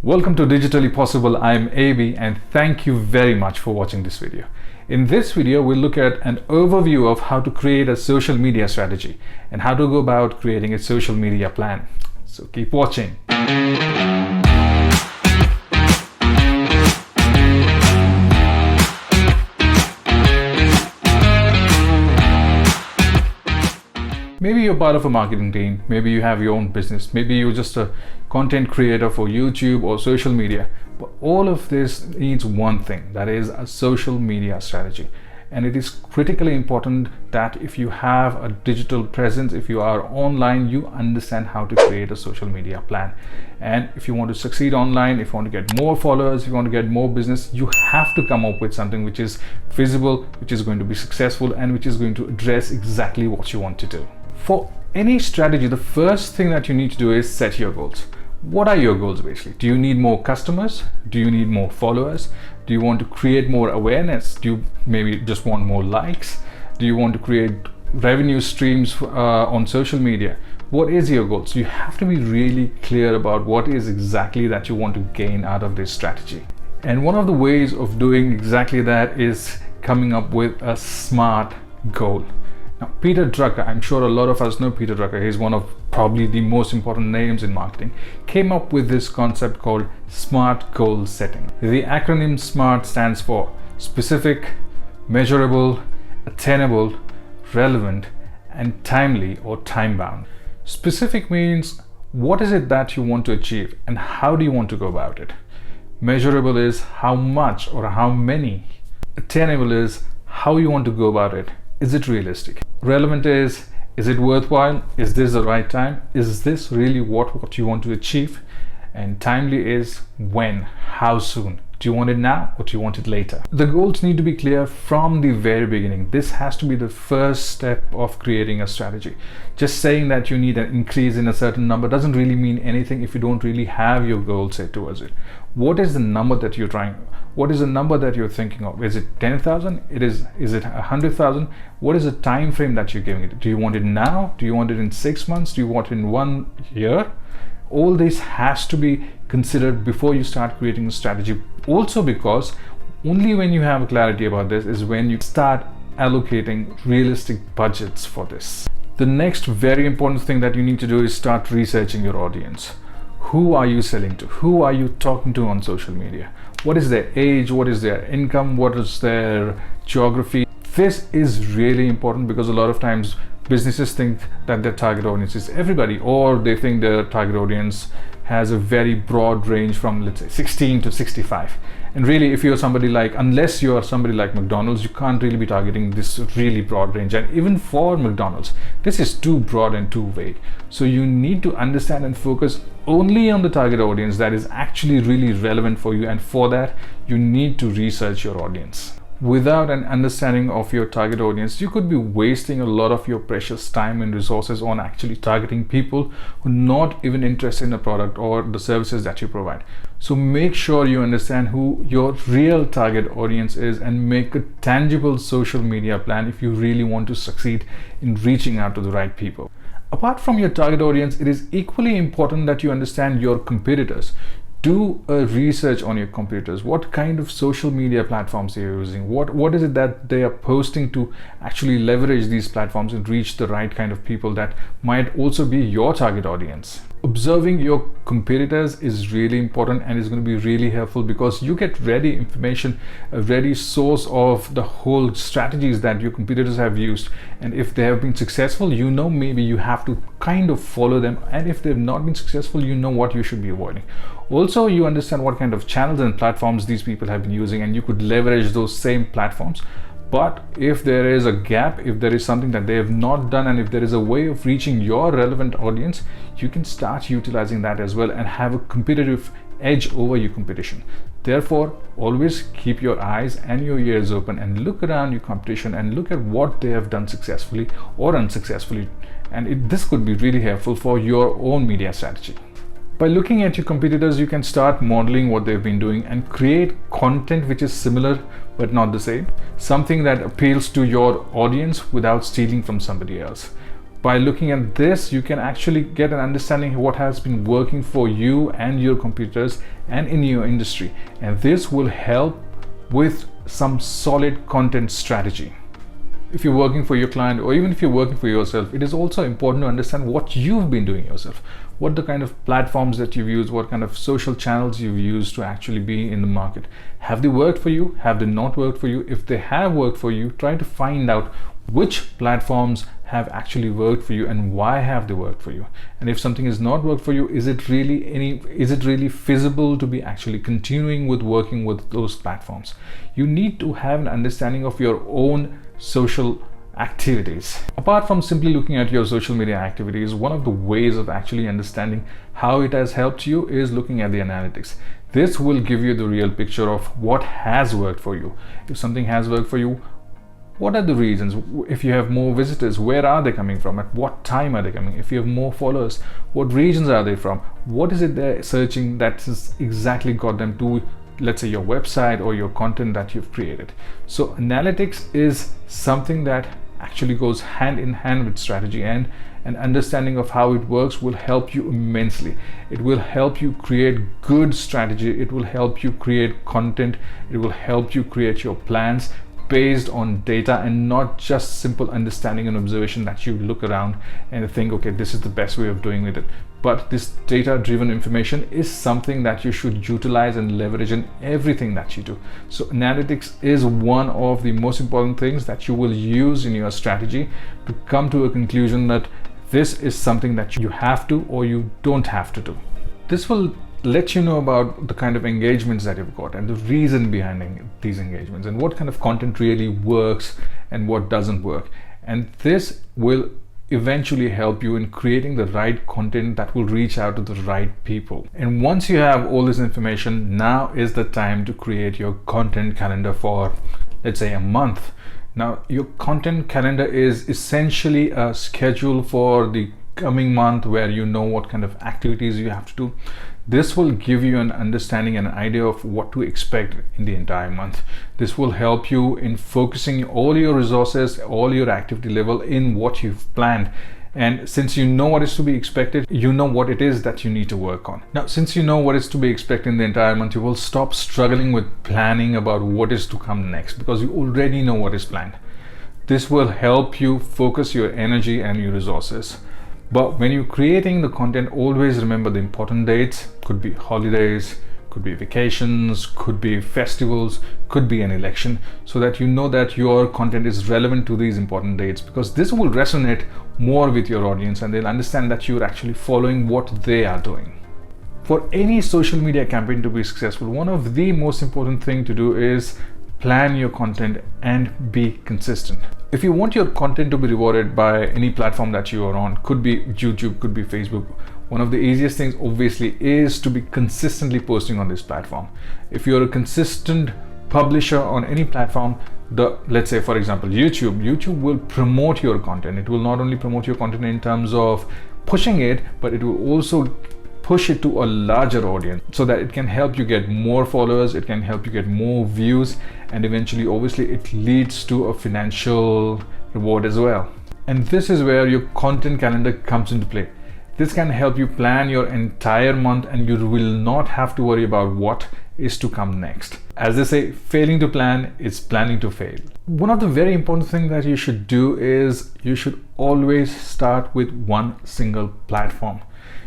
Welcome to Digitally Possible. I'm AB and thank you very much for watching this video. In this video, we'll look at an overview of how to create a social media strategy and how to go about creating a social media plan. So keep watching. Maybe you're part of a marketing team, maybe you have your own business, maybe you're just a content creator for YouTube or social media, but all of this needs one thing, that is a social media strategy. And it is critically important that if you have a digital presence, if you are online, you understand how to create a social media plan. And if you want to succeed online, if you want to get more followers, if you want to get more business, you have to come up with something which is feasible, which is going to be successful, and which is going to address exactly what you want to do. For any strategy, the first thing that you need to do is set your goals. What are your goals basically? Do you need more customers? Do you need more followers? Do you want to create more awareness? Do you maybe just want more likes? Do you want to create revenue streams on social media? What is your goals? You have to be really clear about what is exactly that you want to gain out of this strategy. And one of the ways of doing exactly that is coming up with a SMART goal. Now, Peter Drucker, I'm sure a lot of us know Peter Drucker, he's one of probably the most important names in marketing, came up with this concept called SMART goal setting. The acronym SMART stands for specific, measurable, attainable, relevant, and timely or time-bound. Specific means what is it that you want to achieve and how do you want to go about it. Measurable is how much or how many. Attainable is how you want to go about it. Is it realistic? Relevant is it worthwhile? Is this the right time? Is this really what you want to achieve? And timely is when, how soon? Do you want it now or do you want it later? The goals need to be clear from the very beginning. This has to be the first step of creating a strategy. Just saying that you need an increase in a certain number doesn't really mean anything if you don't really have your goal set towards it. What is the number that you're trying? What is the number that you're thinking of? Is it 10,000? Is it 100,000? What is the time frame that you're giving it? Do you want it now? Do you want it in 6 months? Do you want it in 1 year? All this has to be considered before you start creating a strategy. Also because only when you have clarity about this is when you start allocating realistic budgets for this. The next very important thing that you need to do is start researching your audience. Who are you selling to? Who are you talking to on social media? What is their age? What is their income? What is their geography? This is really important because a lot of times businesses think that their target audience is everybody, or they think their target audience has a very broad range from, let's say, 16 to 65. And really, if you're somebody like, unless you're somebody like McDonald's, you can't really be targeting this really broad range. And even for McDonald's, this is too broad and too vague. So you need to understand and focus only on the target audience that is actually really relevant for you. And for that, you need to research your audience. Without an understanding of your target audience, you could be wasting a lot of your precious time and resources on actually targeting people who are not even interested in the product or the services that you provide. So make sure you understand who your real target audience is and make a tangible social media plan if you really want to succeed in reaching out to the right people. Apart from your target audience, it is equally important that you understand your competitors. Do a research on your competitors. What kind of social media platforms they are using? What is it that they are posting to actually leverage these platforms and reach the right kind of people that might also be your target audience? Observing your competitors is really important and is going to be really helpful because you get ready information, a ready source of the whole strategies that your competitors have used. And if they have been successful, you know maybe you have to kind of follow them. And if they've not been successful, you know what you should be avoiding. Also, you understand what kind of channels and platforms these people have been using, and you could leverage those same platforms. But if there is a gap, if there is something that they have not done, and if there is a way of reaching your relevant audience, you can start utilizing that as well and have a competitive edge over your competition. Therefore, always keep your eyes and your ears open and look around your competition and look at what they have done successfully or unsuccessfully. And this could be really helpful for your own media strategy. By looking at your competitors, you can start modeling what they've been doing and create content which is similar but not the same. Something that appeals to your audience without stealing from somebody else. By looking at this, you can actually get an understanding of what has been working for you and your competitors and in your industry. And this will help with some solid content strategy. If you're working for your client, or even if you're working for yourself, it is also important to understand what you've been doing yourself, what the kind of platforms that you've used, what kind of social channels you've used to actually be in the market. Have they worked for you? Have they not worked for you? If they have worked for you, try to find out which platforms have actually worked for you and why have they worked for you. And if something has not worked for you, is it really feasible to be actually continuing with working with those platforms? You need to have an understanding of your own social activities. Apart from simply looking at your social media activities, one of the ways of actually understanding how it has helped you is looking at the analytics. This will give you the real picture of what has worked for you. If something has worked for you, what are the reasons? If you have more visitors, where are they coming from? At what time are they coming? If you have more followers, what regions are they from? What is it they're searching that has exactly got them to, let's say, your website or your content that you've created? So analytics is something that actually goes hand in hand with strategy, and an understanding of how it works will help you immensely. It will help you create good strategy. It will help you create content. It will help you create your plans based on data and not just simple understanding and observation that you look around and think, okay, this is the best way of doing with it. But this data-driven information is something that you should utilize and leverage in everything that you do. So analytics is one of the most important things that you will use in your strategy to come to a conclusion that this is something that you have to or you don't have to do. This will let you know about the kind of engagements that you've got and the reason behind these engagements and what kind of content really works and what doesn't work. And this will eventually help you in creating the right content that will reach out to the right people. And once you have all this information, now is the time to create your content calendar for, let's say, a month. Now, your content calendar is essentially a schedule for the coming month where you know what kind of activities you have to do. This will give you an understanding and an idea of what to expect in the entire month. This will help you in focusing all your resources, all your activity level in what you've planned. And since you know what is to be expected, you know what it is that you need to work on. Now, since you know what is to be expected in the entire month, you will stop struggling with planning about what is to come next because you already know what is planned. This will help you focus your energy and your resources. But when you're creating the content, always remember the important dates. Could be holidays, could be vacations, could be festivals, could be an election, so that you know that your content is relevant to these important dates, because this will resonate more with your audience and they'll understand that you're actually following what they are doing. For any social media campaign to be successful, one of the most important thing to do is plan your content and be consistent. If you want your content to be rewarded by any platform that you are on, could be YouTube, could be Facebook, one of the easiest things obviously is to be consistently posting on this platform. If you're a consistent publisher on any platform, let's say for example YouTube will promote your content. It will not only promote your content in terms of pushing it, but it will also push it to a larger audience so that it can help you get more followers, it can help you get more views, and eventually obviously it leads to a financial reward as well. And this is where your content calendar comes into play. This can help you plan your entire month and you will not have to worry about what is to come next. As they say, failing to plan is planning to fail. One of the very important things that you should do is you should always start with one single platform.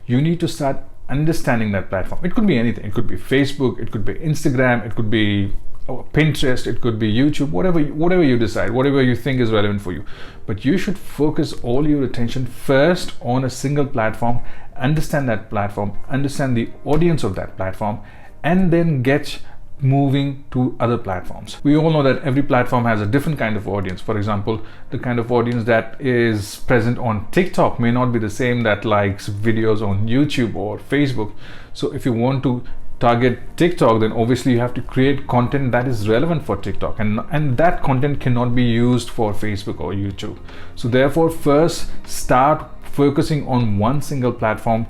You need to start understanding that platform. It could be anything. It could be Facebook, it could be Instagram, it could be Pinterest, it could be YouTube, whatever you decide, whatever you think is relevant for you. But you should focus all your attention first on a single platform, understand that platform, understand the audience of that platform, and then get moving to other platforms. We all know that every platform has a different kind of audience. For example, the kind of audience that is present on TikTok may not be the same that likes videos on YouTube or Facebook. So if you want to target TikTok, then obviously you have to create content that is relevant for TikTok, and that content cannot be used for Facebook or YouTube. So therefore, first start focusing on one single platform,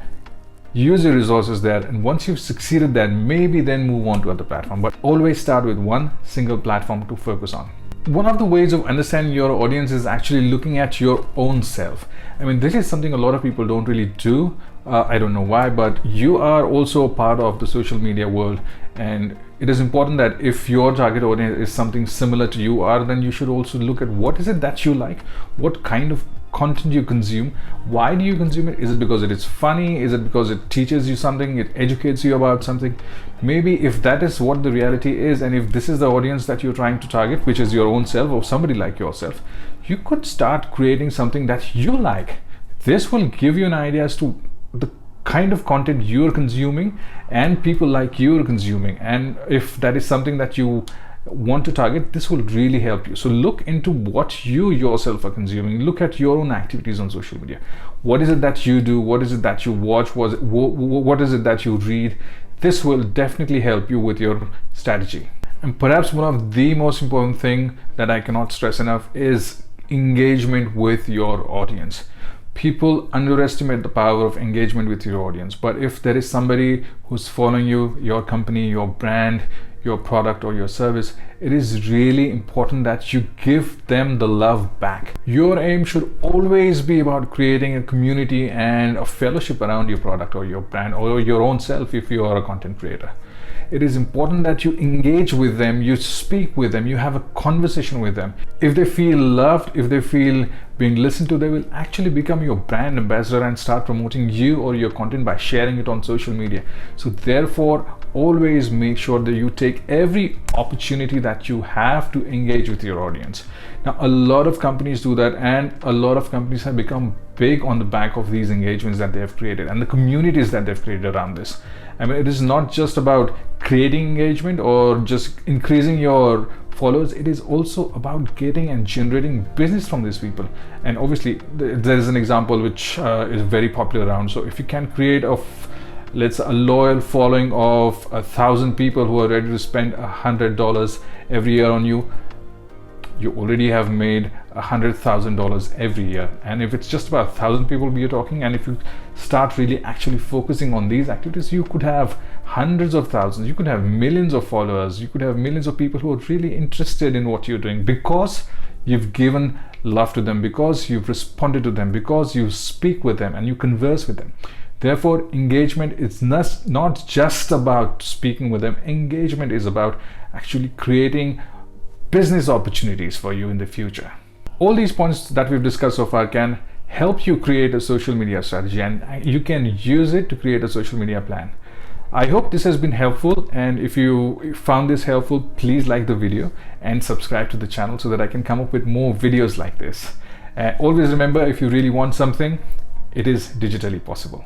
use your resources there, and once you've succeeded there, maybe then move on to other platform. But always start with one single platform to focus on. One of the ways of understanding your audience is actually looking at your own self. I mean, this is something a lot of people don't really do. I don't know why, but you are also a part of the social media world, and it is important that if your target audience is something similar to you are, then you should also look at what is it that you like, what kind of content you consume, why do you consume it? Is it because it is funny? Is it because it teaches you something, it educates you about something? Maybe if that is what the reality is, and if this is the audience that you're trying to target, which is your own self or somebody like yourself, you could start creating something that you like. This will give you an idea as to the kind of content you're consuming and people like you're consuming, and if that is something that you want to target, this will really help you. So look into what you yourself are consuming. Look at your own activities on social media. What is it that you do? What is it that you watch? What is it that you read? This will definitely help you with your strategy. And perhaps one of the most important thing that I cannot stress enough is engagement with your audience. People underestimate the power of engagement with your audience, but if there is somebody who's following you, your company, your brand, your product or your service, it is really important that you give them the love back. Your aim should always be about creating a community and a fellowship around your product or your brand or your own self if you are a content creator. It is important that you engage with them, you speak with them, you have a conversation with them. If they feel loved, if they feel being listened to, they will actually become your brand ambassador and start promoting you or your content by sharing it on social media. So therefore, always make sure that you take every opportunity that you have to engage with your audience. Now, a lot of companies do that, and a lot of companies have become big on the back of these engagements that they have created and the communities that they've created around this. I mean, it is not just about creating engagement or just increasing your followers. It is also about getting and generating business from these people. And obviously, there is an example which is very popular around. So if you can create let's say a loyal following of 1,000 people who are ready to spend $100 every year on you, you already have made $100,000 every year. And if it's just about 1,000 people we are talking, and if you start really actually focusing on these activities, you could have hundreds of thousands, you could have millions of followers, you could have millions of people who are really interested in what you're doing because you've given love to them, because you've responded to them, because you speak with them and you converse with them. Therefore, engagement is not just about speaking with them. Engagement is about actually creating business opportunities for you in the future. All these points that we've discussed so far can help you create a social media strategy, and you can use it to create a social media plan. I hope this has been helpful, and if you found this helpful, please like the video and subscribe to the channel so that I can come up with more videos like this. Always remember, if you really want something, it is digitally possible.